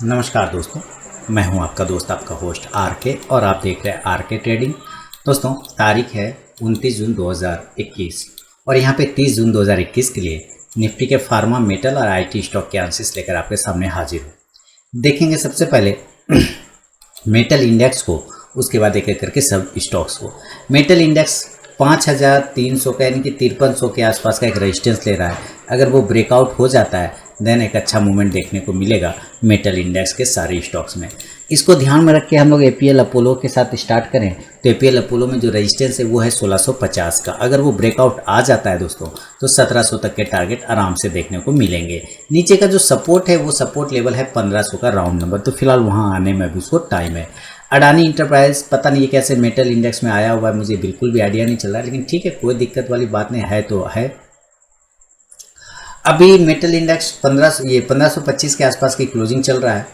नमस्कार दोस्तों, मैं हूं आपका दोस्त, आपका होस्ट आर के, और आप देख रहे हैं आर के ट्रेडिंग। दोस्तों, तारीख है 29 जून 2021 और यहां पे 30 जून 2021 के लिए निफ्टी के फार्मा, मेटल और आईटी स्टॉक के एनालिसिस लेकर आपके सामने हाजिर हूं। देखेंगे सबसे पहले मेटल इंडेक्स को, उसके बाद एक एक करके सब स्टॉक्स को। मेटल इंडेक्स 5300 का यानी कि 5300 के आसपास का एक रेजिस्टेंस ले रहा है। अगर वो ब्रेकआउट हो जाता है देन एक अच्छा मूवमेंट देखने को मिलेगा मेटल इंडेक्स के सारे स्टॉक्स में। इसको ध्यान में रख के हम लोग एपीएल अपोलो के साथ स्टार्ट करें तो एपीएल अपोलो में जो रेजिस्टेंस है वो है 1650 का। अगर वो ब्रेकआउट आ जाता है दोस्तों तो 1700 तक के टारगेट आराम से देखने को मिलेंगे। नीचे का जो सपोर्ट है वो सपोर्ट लेवल है 1500 का राउंड नंबर, तो फिलहाल वहाँ आने में भी उसको टाइम है। अडानी इंटरप्राइज पता नहीं ये कैसे मेटल इंडेक्स में आया हुआ है, मुझे बिल्कुल भी आइडिया नहीं चल रहा है, लेकिन ठीक है, कोई दिक्कत वाली बात नहीं है। तो है अभी मेटल इंडेक्स 1525 के आसपास की क्लोजिंग चल रहा है।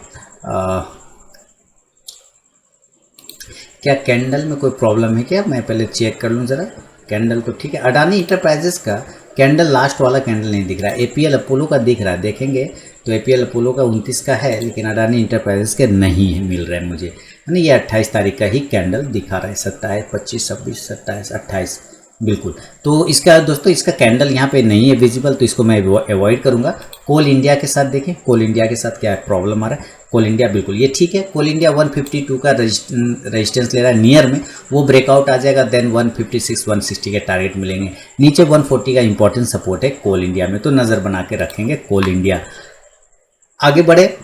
क्या कैंडल में कोई प्रॉब्लम है क्या? मैं पहले चेक कर लूँ ज़रा। कैंडल तो ठीक है। अडानी इंटरप्राइजेस का कैंडल लास्ट वाला कैंडल नहीं दिख रहा है, एपीएल अपोलो का दिख रहा है। देखेंगे तो एपीएल अपोलो का 29 का है, लेकिन अडानी इंटरप्राइजेस के नहीं मिल रहे हैं मुझे, यानी ये 28 तारीख का ही कैंडल दिखा रहा है। 27, 25, 26, 27, 28 बिल्कुल। तो इसका दोस्तों, इसका कैंडल यहाँ पे नहीं है विजिबल, तो इसको मैं अवॉइड करूँगा। कोल इंडिया के साथ देखें, कोल इंडिया के साथ क्या प्रॉब्लम आ रहा है। कोल इंडिया बिल्कुल ये ठीक है। कोल इंडिया 152 का रेजिस्टेंस ले रहा है नियर में, वो ब्रेकआउट आ जाएगा देन 156, 160 के टारगेट मिलेंगे। नीचे 140 का इंपॉर्टेंट सपोर्ट है कोल इंडिया में, तो नज़र बना के रखेंगे कोल इंडिया। आगे बढ़े,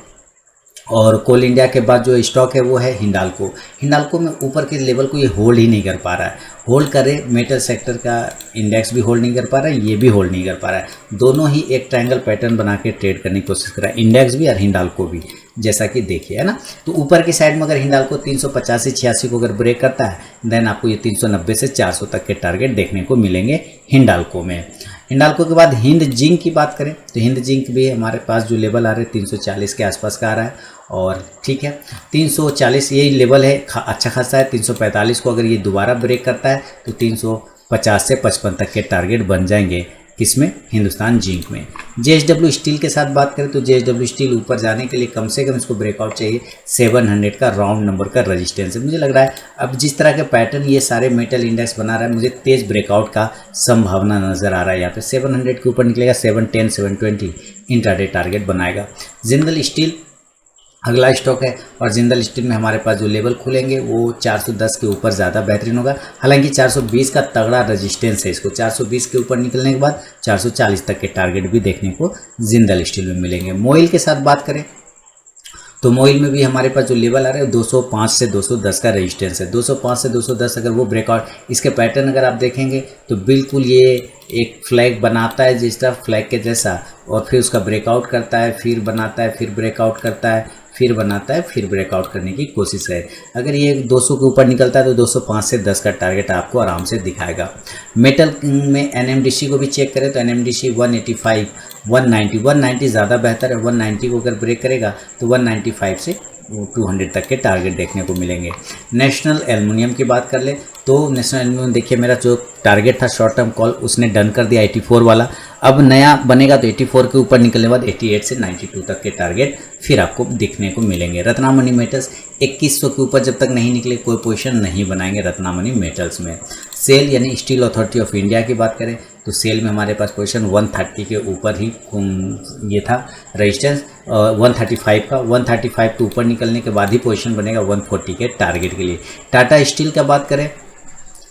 और कोल इंडिया के बाद जो स्टॉक है वो है हिंडाल्को। हिंडाल्को में ऊपर के लेवल को ये होल्ड ही नहीं कर पा रहा है। होल्ड करे, मेटल सेक्टर का इंडेक्स भी होल्ड नहीं कर पा रहा है, ये भी होल्ड नहीं कर पा रहा है। दोनों ही एक ट्रायंगल पैटर्न बना के ट्रेड करने की कोशिश कर रहा है, इंडेक्स भी और हिंडाल्को भी, जैसा कि देखिए, है ना। तो ऊपर की साइड में अगर हिंडाल्को 385-86 को अगर ब्रेक करता है देन आपको ये 390 से 400 तक के टारगेट देखने को मिलेंगे हिंडाल्को में। हिंडाल्को के बाद हिंद जिंक की बात करें तो हिंद जिंक भी हमारे पास जो लेवल आ रहे हैं 340 के आसपास का आ रहा है, और ठीक है 340 यही लेवल है, अच्छा खासा है। 345 को अगर ये दोबारा ब्रेक करता है तो 350 से 55 तक के टारगेट बन जाएंगे। किसमें? हिंदुस्तान जिंक में। जेएसडब्ल्यू स्टील के साथ बात करें तो जेएसडब्ल्यू स्टील ऊपर जाने के लिए कम से कम इसको ब्रेकआउट चाहिए। 700 का राउंड नंबर का रेजिस्टेंस है। मुझे लग रहा है अब जिस तरह के पैटर्न ये सारे मेटल इंडेक्स बना रहा है, मुझे तेज ब्रेकआउट का संभावना नजर आ रहा है। यहाँ पे 700 के ऊपर निकलेगा, 710, 720 इंट्राडे टारगेट बनाएगा। जिंदल स्टील अगला स्टॉक है, और जिंदल स्टील में हमारे पास जो लेवल खुलेंगे वो 410 के ऊपर ज़्यादा बेहतरीन होगा। हालांकि 420 का तगड़ा रेजिस्टेंस है, इसको 420 के ऊपर निकलने के बाद 440 तक के टारगेट भी देखने को जिंदल स्टील में मिलेंगे। मोइल के साथ बात करें तो मोइल में भी हमारे पास जो लेवल आ रहे हैं 205 से 210 का रेजिस्टेंस है। 205 से 210 अगर वो ब्रेकआउट, इसके पैटर्न अगर आप देखेंगे तो बिल्कुल ये एक फ्लैग बनाता है जिस तरह फ्लैग के जैसा, और फिर उसका ब्रेकआउट करता है, फिर बनाता है, फिर ब्रेकआउट करता है, फिर बनाता है, फिर ब्रेकआउट करने की कोशिश है। अगर ये 200 के ऊपर निकलता है तो 205 से 10 का टारगेट आपको आराम से दिखाएगा। मेटल में एनएमडीसी को भी चेक करें तो एनएमडीसी 185, 190 ज़्यादा बेहतर है। 190 को अगर ब्रेक करेगा तो 195 से 200 तक के टारगेट देखने को मिलेंगे। नेशनल एल्युमिनियम की बात कर ले तो नेशनल एल्युमिनियम देखिए, मेरा जो टारगेट था शॉर्ट टर्म कॉल उसने डन कर दिया 84 वाला। अब नया बनेगा तो 84 के ऊपर निकलने के बाद 88 से 92 तक के टारगेट फिर आपको दिखने को मिलेंगे। रत्नामणि मेटल्स 2100 के ऊपर जब तक नहीं निकले कोई पोजीशन नहीं बनाएंगे रत्नामणि मेटल्स में। सेल यानी स्टील अथॉरिटी ऑफ इंडिया की बात करें तो सेल में हमारे पास पोजीशन 130 के ऊपर ही ये था रेजिस्टेंस, 135 का। 135 के ऊपर निकलने के बाद ही पोजीशन बनेगा 140 के टारगेट के लिए। टाटा स्टील का बात करें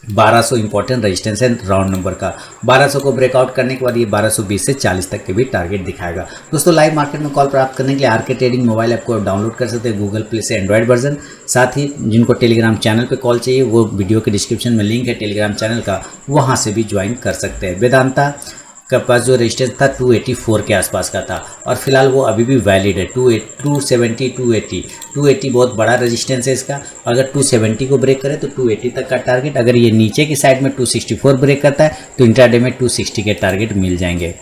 1200 इंपॉर्टेंट रेजिस्टेंस है राउंड नंबर का। 1200 को ब्रेकआउट करने के बाद ये 1220 से 40 तक के भी टारगेट दिखाएगा। दोस्तों, लाइव मार्केट में कॉल प्राप्त करने के लिए आर के ट्रेडिंग मोबाइल ऐप को डाउनलोड कर सकते हैं गूगल प्ले से, एंड्रॉइड वर्जन। साथ ही जिनको टेलीग्राम चैनल पे कॉल चाहिए वो वीडियो के डिस्क्रिप्शन में लिंक है टेलीग्राम चैनल का, वहाँ से भी ज्वाइन कर सकते हैं। वेदांता का पास जो रेजिस्टेंस था 284 के आसपास का था, और फिलहाल वो अभी भी वैलिड है। 270, 280 बहुत बड़ा रेजिस्टेंस है इसका। अगर 270 को ब्रेक करे तो 280 तक का टारगेट, अगर ये नीचे की साइड में 264 ब्रेक करता है तो इंट्राडे में 260 के टारगेट मिल जाएंगे।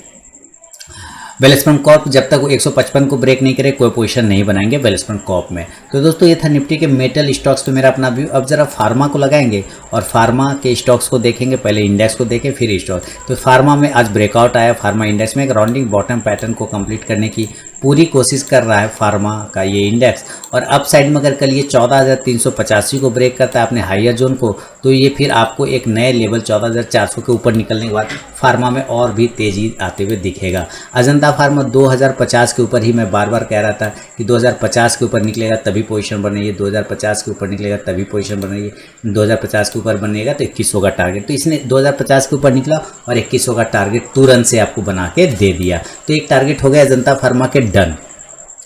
वेलस्पन कॉर्प जब तक वो 155 को ब्रेक नहीं करे कोई पोजीशन नहीं बनाएंगे वेलस्पन कॉर्प में। तो दोस्तों, ये था निफ्टी के मेटल स्टॉक्स पे मेरा अपना व्यू। अब जरा फार्मा को लगाएंगे और फार्मा के स्टॉक्स को देखेंगे, पहले इंडेक्स को देखें फिर स्टॉक। तो फार्मा में आज ब्रेकआउट आया, फार्मा इंडेक्स में एक राउंडिंग बॉटम पैटर्न को कंप्लीट करने की पूरी कोशिश कर रहा है फार्मा का ये इंडेक्स। और अप साइड में अगर कल ये 14,385 को ब्रेक करता है अपने हायर जोन को, तो ये फिर आपको एक नए लेवल 14,400 के ऊपर निकलने के बाद फार्मा में और भी तेज़ी आते हुए दिखेगा। अजंता फार्मा 2050 के ऊपर ही मैं बार बार कह रहा था कि 2050 के ऊपर निकलेगा तभी पोजीशन बनेगी, 2050 के ऊपर निकलेगा तभी पोजीशन बनेगी, 2050 के ऊपर बनेगा तो 2100 का टारगेट। तो इसने 2050 के ऊपर निकला और 2100 का टारगेट तुरंत से आपको बना के दे दिया। तो एक टारगेट हो गया अजंता फार्मा के डन।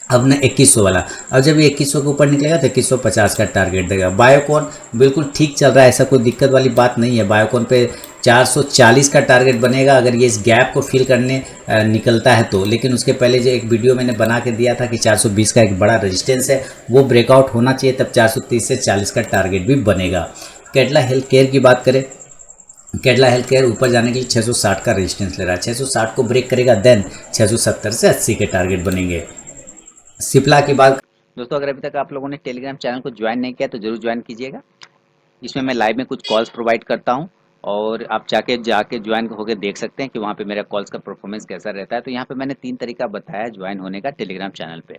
अब ना 2100 वाला, अब जब ये 2100 के ऊपर निकलेगा तो 2150 का टारगेट देगा। बायोकॉन बिल्कुल ठीक चल रहा है, ऐसा कोई दिक्कत वाली बात नहीं है। बायोकॉन पे 440 का टारगेट बनेगा अगर ये इस गैप को फिल करने निकलता है तो। लेकिन उसके पहले जो एक वीडियो मैंने बना के दिया था कि 420 का एक बड़ा रेजिस्टेंस है, वो ब्रेकआउट होना चाहिए, तब 430 से 40 का टारगेट भी बनेगा। कैडला हेल्थ केयर की बात करें, कैडला हेल्थ केयर ऊपर जाने के लिए 660 का रेजिस्टेंस ले रहा है, 660 को ब्रेक करेगा देन 670 से 80 के टारगेट बनेंगे। सिप्ला की बात दोस्तों, अगर अभी तक आप लोगों ने टेलीग्राम चैनल को ज्वाइन नहीं किया तो जरूर ज्वाइन कीजिएगा। इसमें मैं लाइव में कुछ कॉल्स प्रोवाइड करता हूं और आप जाके ज्वाइन होकर देख सकते हैं कि वहाँ पे मेरा कॉल्स का परफॉर्मेंस कैसा रहता है। तो यहाँ पे मैंने 3 तरीका बताया ज्वाइन होने का टेलीग्राम चैनल पे।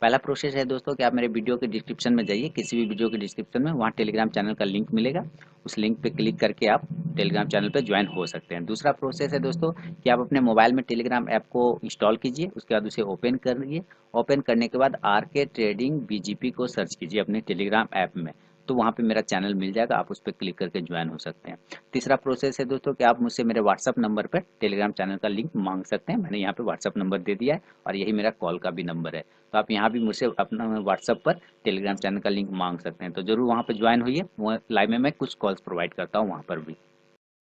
पहला प्रोसेस है दोस्तों कि आप मेरे वीडियो के डिस्क्रिप्शन में जाइए, किसी भी वीडियो के डिस्क्रिप्शन में वहाँ टेलीग्राम चैनल का लिंक मिलेगा, उस लिंक पे क्लिक करके आप टेलीग्राम चैनल पे ज्वाइन हो सकते हैं। दूसरा प्रोसेस है दोस्तों कि आप अपने मोबाइल में टेलीग्राम ऐप को इंस्टॉल कीजिए, उसके बाद उसे ओपन करिए। ओपन करने के बाद आरके ट्रेडिंग बीजीपी को सर्च कीजिए अपने टेलीग्राम ऐप में, तो वहाँ पे मेरा चैनल मिल जाएगा, आप उस पर क्लिक करके ज्वाइन हो सकते हैं। तीसरा प्रोसेस है दोस्तों कि आप मुझसे मेरे व्हाट्सअप नंबर पर टेलीग्राम चैनल का लिंक मांग सकते हैं। मैंने यहाँ पे व्हाट्सअप नंबर दे दिया है और यही मेरा कॉल का भी नंबर है, तो आप यहाँ भी मुझसे अपना व्हाट्सअप पर टेलीग्राम चैनल का लिंक मांग सकते हैं। तो जरूर वहाँ पर ज्वाइन होइए, लाइव में मैं कुछ कॉल्स प्रोवाइड करता हूँ वहाँ पर भी।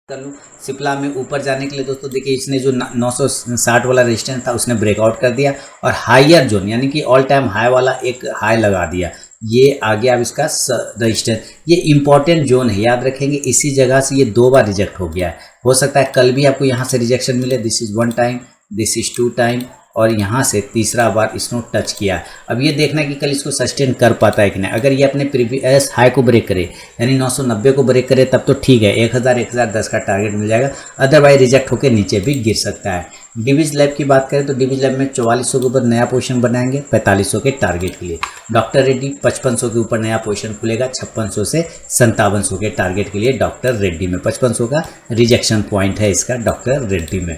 कर लूँ। सिप्ला में ऊपर जाने के लिए दोस्तों देखिए इसने जो 960 वाला रेजिस्टेंस था उसने ब्रेकआउट कर दिया और हायर जोन यानी कि ऑल टाइम हाई वाला एक हाई लगा दिया। ये आ गया अब इसका रेजिस्टेंस, ये इंपॉर्टेंट जोन है, याद रखेंगे। इसी जगह से ये 2 बार रिजेक्ट हो गया है, हो सकता है कल भी आपको यहाँ से रिजेक्शन मिले। This is 1 time, this is 2 time और यहाँ से तीसरा बार इसने टच किया। अब ये देखना कि कल इसको सस्टेन कर पाता है कि नहीं। अगर ये अपने प्रीवियस हाई को ब्रेक करे यानी 990 को ब्रेक करे तब तो ठीक है, 1010 का टारगेट मिल जाएगा, अदरवाइज रिजेक्ट होकर नीचे भी गिर सकता है। डिविज लैब की बात करें तो डिविज लैब में 4400 के ऊपर नया पोजीशन बनाएंगे 4500 के टारगेट के लिए। डॉक्टर रेड्डी 5500 के ऊपर नया पोजीशन खुलेगा 5600 से 5700 के टारगेट के लिए। डॉक्टर रेड्डी में 5500 का रिजेक्शन पॉइंट है इसका डॉक्टर रेड्डी में।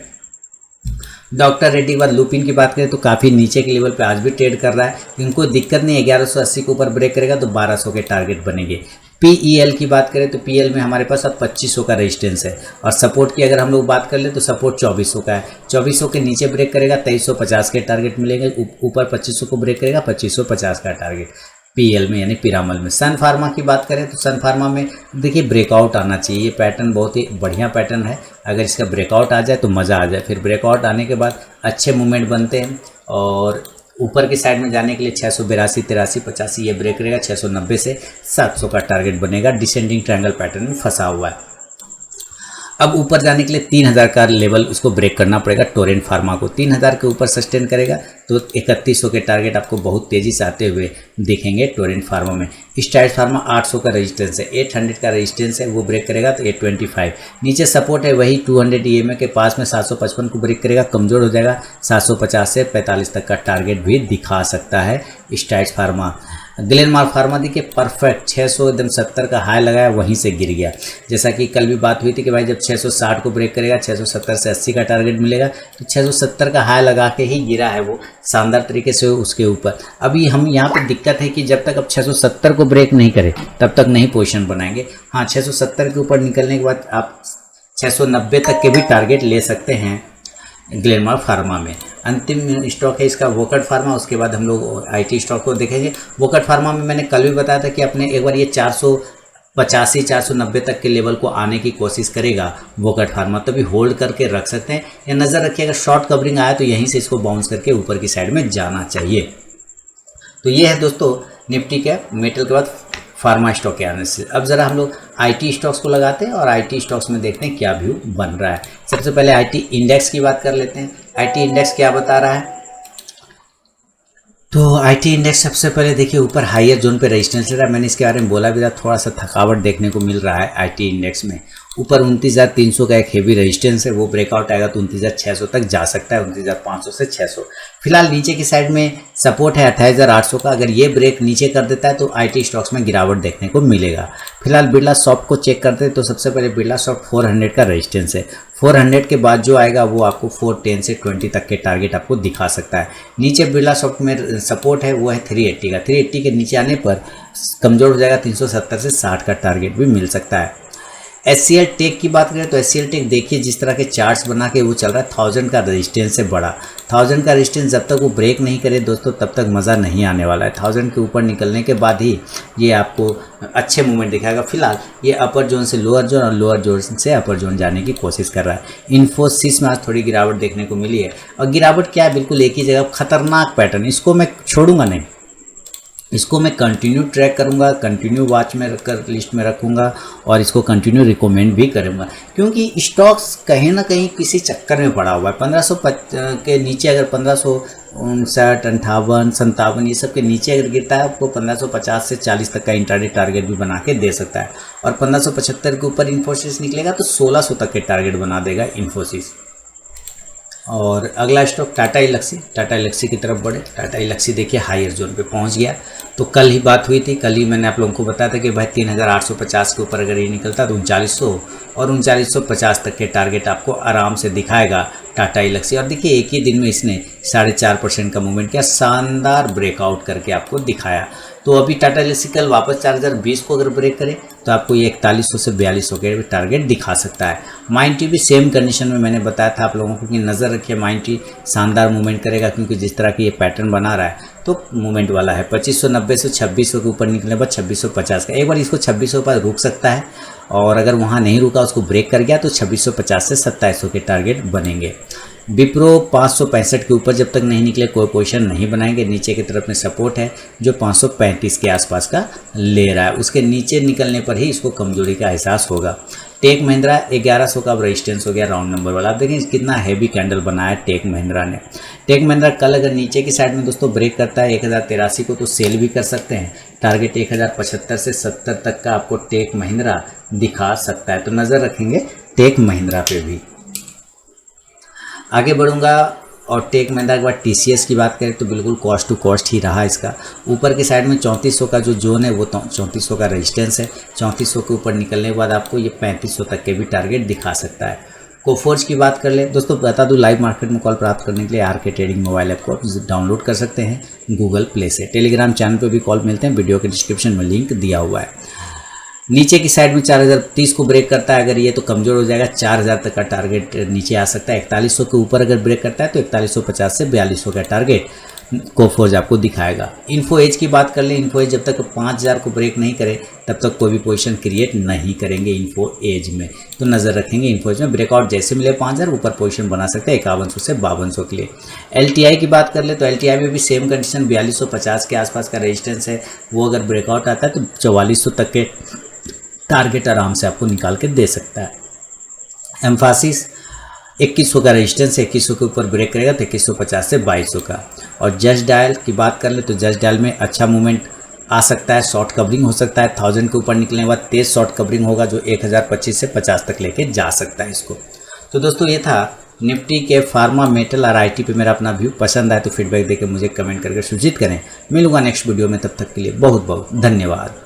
डॉक्टर रेड्डी के बाद लुपिन की बात करें तो काफ़ी नीचे के लेवल पे आज भी ट्रेड कर रहा है, इनको दिक्कत नहीं है। 1180 के ऊपर ब्रेक करेगा तो 1200 के टारगेट बनेंगे। पीईएल की बात करें तो पीएल में हमारे पास अब 2500 का रेजिस्टेंस है और सपोर्ट की अगर हम लोग बात कर ले तो सपोर्ट 2400 का है। 2400 के नीचे ब्रेक करेगा 2350 के टारगेट मिलेंगे, ऊपर 2500 को ब्रेक करेगा 2550 का टारगेट पीएल में यानी पिरामल में। सन फार्मा की बात करें तो सन फार्मा में देखिए ब्रेकआउट आना चाहिए, ये पैटर्न बहुत ही बढ़िया पैटर्न है। अगर इसका ब्रेकआउट आ जाए तो मज़ा आ जाए, फिर ब्रेकआउट आने के बाद अच्छे मूवमेंट बनते हैं और ऊपर की साइड में जाने के लिए 682, 83, 85 ये ब्रेक करेगा, 690 से 700 का टारगेट बनेगा। डिसेंडिंग ट्रायंगल पैटर्न में फंसा हुआ है। अब ऊपर जाने के लिए 3000 का लेवल उसको ब्रेक करना पड़ेगा। टोरेंट फार्मा को 3000 के ऊपर सस्टेन करेगा तो 3100 के टारगेट आपको बहुत तेज़ी से आते हुए दिखेंगे टोरेंट फार्मा में। स्ट्राइड्स फार्मा 800 का रेजिस्टेंस है, 800 का रेजिस्टेंस है, वो ब्रेक करेगा तो 825। नीचे सपोर्ट है वही 200 EMA के पास में, 755 को ब्रेक करेगा, कमज़ोर हो जाएगा 750 से 45 तक का टारगेट भी दिखा सकता है स्ट्राइड्स फार्मा। ग्लेनमार्क फार्मा देखिए परफेक्ट 600 एकदम 70 का हाई लगाया, वहीं से गिर गया। जैसा कि कल भी बात हुई थी कि भाई जब 660 को ब्रेक करेगा 670 से 80 का टारगेट मिलेगा, तो 670 का हाई लगा के ही गिरा है वो शानदार तरीके से उसके ऊपर। अभी हम यहाँ पे दिक्कत है कि जब तक अब 670 को ब्रेक नहीं करे तब तक नहीं पोजीशन बनाएंगे। हाँ 670 के ऊपर निकलने के बाद आप 690 तक के भी टारगेट ले सकते हैं ग्लेनमार्क फार्मा में। अंतिम स्टॉक है इसका वोकट फार्मा, उसके बाद हम लोग आईटी स्टॉक को देखेंगे। वोकट फार्मा में मैंने कल भी बताया था कि अपने एक बार ये 485 490 तक के लेवल को आने की कोशिश करेगा वोकट फार्मा, तभी होल्ड करके रख सकते हैं या नज़र रखिएगा शॉर्ट कवरिंग आया तो यहीं से इसको बाउंस करके ऊपर की साइड में जाना चाहिए। तो ये है दोस्तों निफ्टी कैप मेटल के बाद फार्मा स्टॉक के आने से। अब ज़रा हम लोग आईटी स्टॉक्स को लगाते हैं और आईटी स्टॉक्स में देखते हैं क्या व्यू बन रहा है। सबसे पहले आईटी इंडेक्स की बात कर लेते हैं। आईटी इंडेक्स क्या बता रहा है, तो आईटी इंडेक्स सबसे पहले देखिए ऊपर हायर जोन पे रेजिस्टेंस रहा, मैंने इसके बारे में बोला भी था, थोड़ा सा थकावट देखने को मिल रहा है आईटी इंडेक्स में। ऊपर 29,300 का एक हेवी रेजिस्टेंस है, वो ब्रेकआउट आएगा तो 29,600 तक जा सकता है, 29,500 से 600। फिलहाल नीचे की साइड में सपोर्ट है 28,800 का, अगर ये ब्रेक नीचे कर देता है तो आईटी स्टॉक्स में गिरावट देखने को मिलेगा। फिलहाल बिरला सॉफ्ट को चेक करते हैं तो सबसे पहले बिरला सॉफ्ट 400 का रेजिस्टेंस है, 400 के बाद जो आएगा वो आपको 410 से 20 तक के टारगेट आपको दिखा सकता है। नीचे बिरला सॉफ्ट में सपोर्ट है वो है 380 का, 380 के नीचे आने पर कमजोर हो जाएगा, 370 से 60 का टारगेट भी मिल सकता है। एचसीएल टेक की बात करें तो एचसीएल टेक देखिए जिस तरह के चार्ट्स बना के वो चल रहा है, 1000 का रेजिस्टेंस से बड़ा, 1000 का रेजिस्टेंस जब तक वो ब्रेक नहीं करे दोस्तों तब तक मज़ा नहीं आने वाला है। 1000 के ऊपर निकलने के बाद ही ये आपको अच्छे मूवमेंट दिखाएगा। फिलहाल ये अपर जोन से लोअर जोन और लोअर जोन से अपर जोन जाने की कोशिश कर रहा है। इन्फोसिस में आज थोड़ी गिरावट देखने को मिली है, और गिरावट क्या है, बिल्कुल एक ही जगह, खतरनाक पैटर्न, इसको मैं छोड़ूंगा नहीं, इसको मैं कंटिन्यू ट्रैक करूंगा, कंटिन्यू वॉच में रखकर लिस्ट में रखूंगा और इसको कंटिन्यू रिकमेंड भी करूंगा, क्योंकि स्टॉक्स कहीं ना कहीं किसी चक्कर में पड़ा हुआ है। 1500 के नीचे अगर 1559, 58, 57 ये सब के नीचे अगर गिरता है आपको 1550 से 40 तक का इंट्राडे टारगेट भी बना के दे सकता है, और 1575 के ऊपर इन्फोसिस निकलेगा तो 1600 तक के टारगेट बना देगा इन्फोसिस। और अगला स्टॉक टाटा इलेक्सी, टाटा इलेक्सी की तरफ बढ़े। टाटा इलेक्सी देखिए हायर जोन पे पहुंच गया, तो कल ही बात हुई थी, कल ही मैंने आप लोगों को बताया था कि भाई 3850 के ऊपर अगर ये निकलता तो 3900 और 3950 तक के टारगेट आपको आराम से दिखाएगा टाटा इलेक्सी। और देखिए एक ही दिन में इसने 4.5% का मूवमेंट किया, शानदार ब्रेकआउट करके आपको दिखाया। तो अभी टाटा इलेक्सी कल वापस 4020 को अगर ब्रेक करे तो आपको ये 4100 से 4200 के टारगेट दिखा सकता है। माइंडटी भी सेम कंडीशन में मैंने बताया था आप लोगों को कि नज़र रखिए, माइंडटी शानदार मूवमेंट करेगा, क्योंकि जिस तरह की ये पैटर्न बना रहा है तो मूवमेंट वाला है। 2590 से 2600 के ऊपर निकलने बाद 2650 का, एक बार इसको 2600 पर रुक सकता है, और अगर वहाँ नहीं रुका उसको ब्रेक कर गया तो 2650 से 2700 के टारगेट बनेंगे। विप्रो 565 के ऊपर जब तक नहीं निकले कोई पोजीशन नहीं बनाएंगे। नीचे की तरफ में सपोर्ट है जो 535 के आसपास का ले रहा है, उसके नीचे निकलने पर ही इसको कमजोरी का एहसास होगा। टेक महिंद्रा 1100 का रेजिस्टेंस हो गया राउंड नंबर वाला। आप देखें कितना हैवी कैंडल बनाया टेक महिंद्रा ने। टेक महिंद्रा कल अगर नीचे की साइड में दोस्तों ब्रेक करता है 1083 को तो सेल भी कर सकते हैं, टारगेट 1075 से 70 तक का आपको टेक महिंद्रा दिखा सकता है, तो नज़र रखेंगे टेक महिंद्रा पे भी। आगे बढ़ूंगा और टेक महिंद्रा के बाद टीसीएस की बात करें तो बिल्कुल कॉस्ट टू कॉस्ट ही रहा इसका। ऊपर की साइड में 3400 का जो जोन है वो 3400 का रेजिस्टेंस है, 3400 के ऊपर निकलने के बाद आपको ये 3500 तक के भी टारगेट दिखा सकता है। कोफोर्ज की बात कर ले दोस्तों, बता दूं लाइव मार्केट में कॉल प्राप्त करने के लिए आरके ट्रेडिंग मोबाइल ऐप को आप डाउनलोड कर सकते हैं गूगल प्ले से। टेलीग्राम चैनल पे भी कॉल मिलते हैं, वीडियो के डिस्क्रिप्शन में लिंक दिया हुआ है। नीचे की साइड में 4030 को ब्रेक करता है अगर ये तो कमजोर हो जाएगा, 4000 तक का टारगेट नीचे आ सकता है। 4100 के ऊपर अगर ब्रेक करता है तो 4150 से 4200 का टारगेट कोफोर्ज आपको दिखाएगा। इन्फो एज की बात कर ले, इन्फो एज जब तक 5000 को ब्रेक नहीं करे तब तक कोई भी पोजीशन क्रिएट नहीं करेंगे इन्फो एज में, तो नज़र रखेंगे इन्फो एज में। ब्रेकआउट जैसे मिले 5000 ऊपर पोजीशन बना सकते हैं 5100 से 5200 के लिए। एलटीआई की बात कर ले तो एलटीआई में भी सेम कंडीशन 4250 के आसपास का रेजिस्टेंस है, वो अगर ब्रेकआउट आता है तो 4400 तक के टारगेट आराम से आपको निकाल के दे सकता है। एम्फासिस 2100 का रेजिस्टेंस है, 2100 के ऊपर ब्रेक करेगा तो 2150 से 2200 का। और जस्ट डायल की बात कर ले तो जस्ट डायल में अच्छा मूवमेंट आ सकता है, शॉर्ट कवरिंग हो सकता है। 1000 के ऊपर निकलने के बाद तेज शॉर्ट कवरिंग होगा जो 1025 से 50 तक लेके जा सकता है इसको। तो दोस्तों ये था निफ्टी के फार्मा, मेटल और आईटी पे मेरा अपना व्यू। पसंद आए तो फीडबैक देकर मुझे कमेंट करके सूचित करें। मिलूंगा नेक्स्ट वीडियो में, तब तक के लिए बहुत बहुत धन्यवाद।